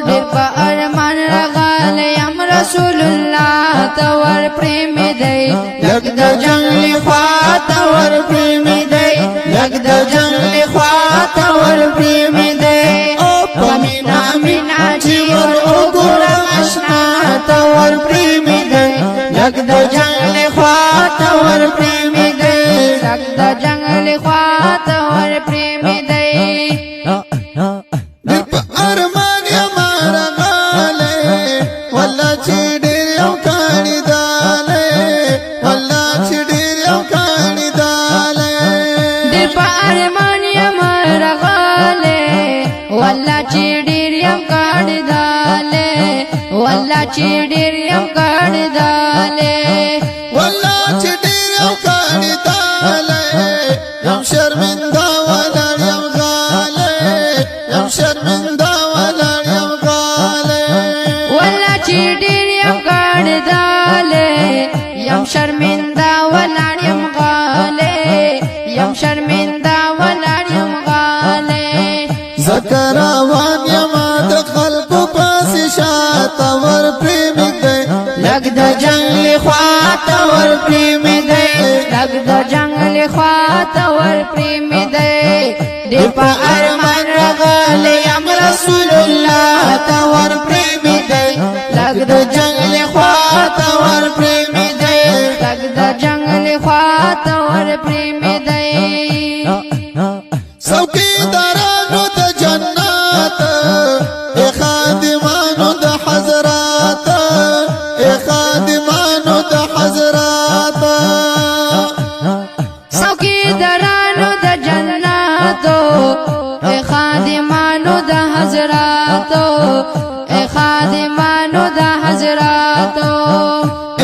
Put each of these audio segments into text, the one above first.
ډېر په ارمان راغلی یم رسول الله ته ورپرې مې دی لږ د جنګ خوا ته ورپرې مې دی لږ د جنګ خوا ته ورپرې مې دی په مینا مینا چې ور وګورم اشنا ته ورپرې مې دی لږ د جنګ خوا ته ورپرې مې دی لږ د جنګ خوا ته ورپرې مې دی والله چې ډېر یم کاڼې دالې والله چې ډېر یم کاڼې دالې والله چې ډېر یم کاڼې دالې یم شرمنده ولاړ یم غالې یم شرمنده ولاړ یم غالې والله چې ډېر یم کاڼې دالې یم شرمنده ولاړ یم غالې یم شرمنده ولاړ یم غالې ذکر روان یما د خلقو پاسې شاته ورپرې مې دی لږ د جنګ خوا ته ورپرې مې دی لږ د جنګ خوا ته ورپرې مې دی ډېر په ارمان راغلی یم رسول الله ته ورپرې مې دی لږ د جنګ خوا ته ورپرې مې دی لږ د جنګ خوا ته ورپرې مې دی څوکیدارانو د جنت ای خادمانو د حضرات ای خادمانو د حضرات څوکیدارانو د جنتو ای خادمانو د حضراتو ای خادمانو د حضراتو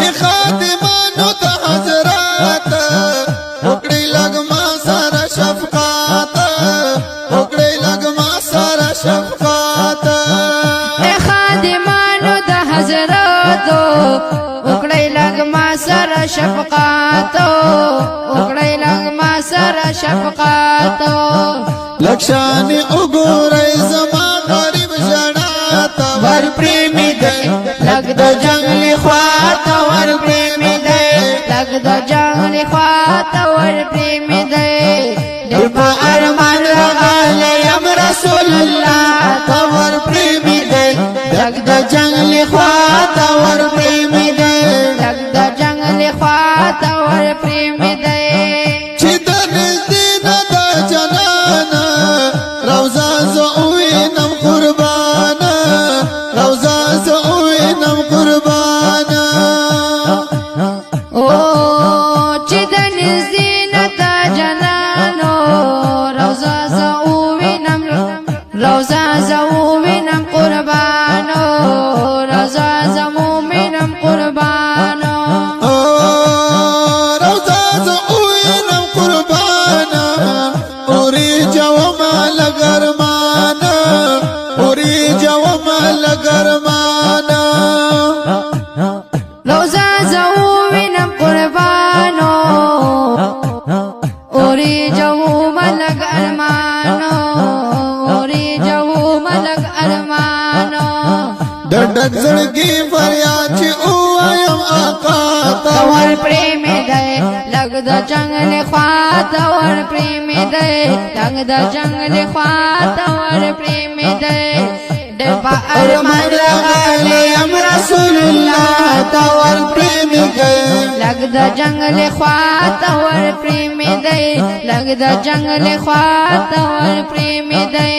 ای خادمانو د حضرات وکړئ لږ ما سره شفقات وکړئ لږ ما سره شفقات ای خادمانو د حضراتو وکړئ لږ ما سره شفقات وکړئ لږ ما سره شفقات لږ شانې وګورئ زما غریب ژړا ته ورپرې مې دی لږ د جنګ خوا ته ورپرې مې دی لږ د جنګ خوا ته ورپرې مې دی ډېر په ارمان راغلی یم رسول الله ته ورپرې مې دی لږ د جنګ خوا ته ورپرې مې دی لږ د جنګ خوا ته ورپرې مې دی چې د نږدې نه د جنانه روضه زه ووینم قربانه روضه زه ووینم قربانه او چې د نږدې نه د جنانو روضه زه ووینم روضه زه ووینم قربانو روضه زه ووینم قربانو روضه زه ووینم قربانه اوریجه وما لږ ارمانه اوریجه وما لږ ارمانه روضه زه ووینم قربانو اوریجه وما لږ ارمانو اوریجه وما لږ ارمانو د ډک زړګي فریاد چې ووایم آقا ته ورپرې مې دی لږ د جنګ خوا ته ورپرې مې دی لږ د جنګ خوا ته ورپرې مې دی ډېر په ارمان راغلی یم رسول الله ته ورپرې مې دی لږ د جنګ خوا ته ورپرې مې دی لږ د جنګ خوا ته ورپرې مې دی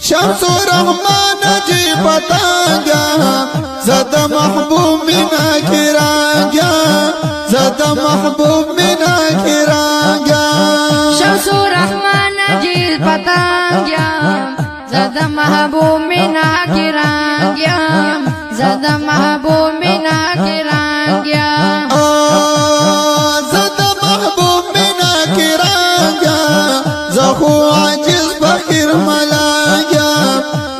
شمس الرحمن جی پتانگیا زد محبوب مینا کرانگیا زد محبوب مینا کرانگیا شمس الرحمن جی پتانگیا زد محبوب مینا کرانگیا زد محبوب مینا کرانگیا زد محبوب مینا کرانگیا زخو عجز بخیر ملانگیا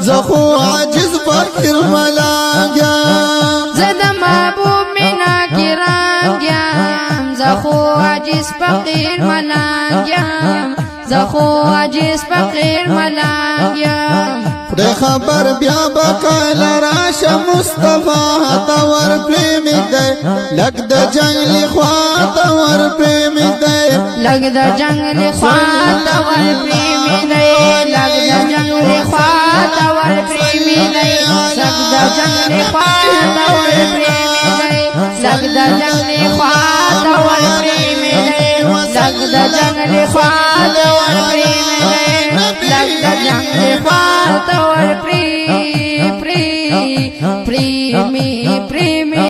زخو عجز بخیر ملانگیا زد محبوب مینا کرانگیا زخو عجز عجیز فقیر ملنگ یم زخو عجیز فقیر ملنگ یم خدای خبر بیا بقایل راشه مصطفی تور پریمید دی لگ د جنگ لخوا تور پریمید دی لگ د جنگ لخوا تور پریمید دی لگ د جنگ لخوا تور پریمید دی لگ د جنگ لخوا تور پریمید دی لگ د جنگ لخوا تور پریمید دی لگ د جنگ لخوا تور پریمید دی لگ د جنگ لخوا تور پریمید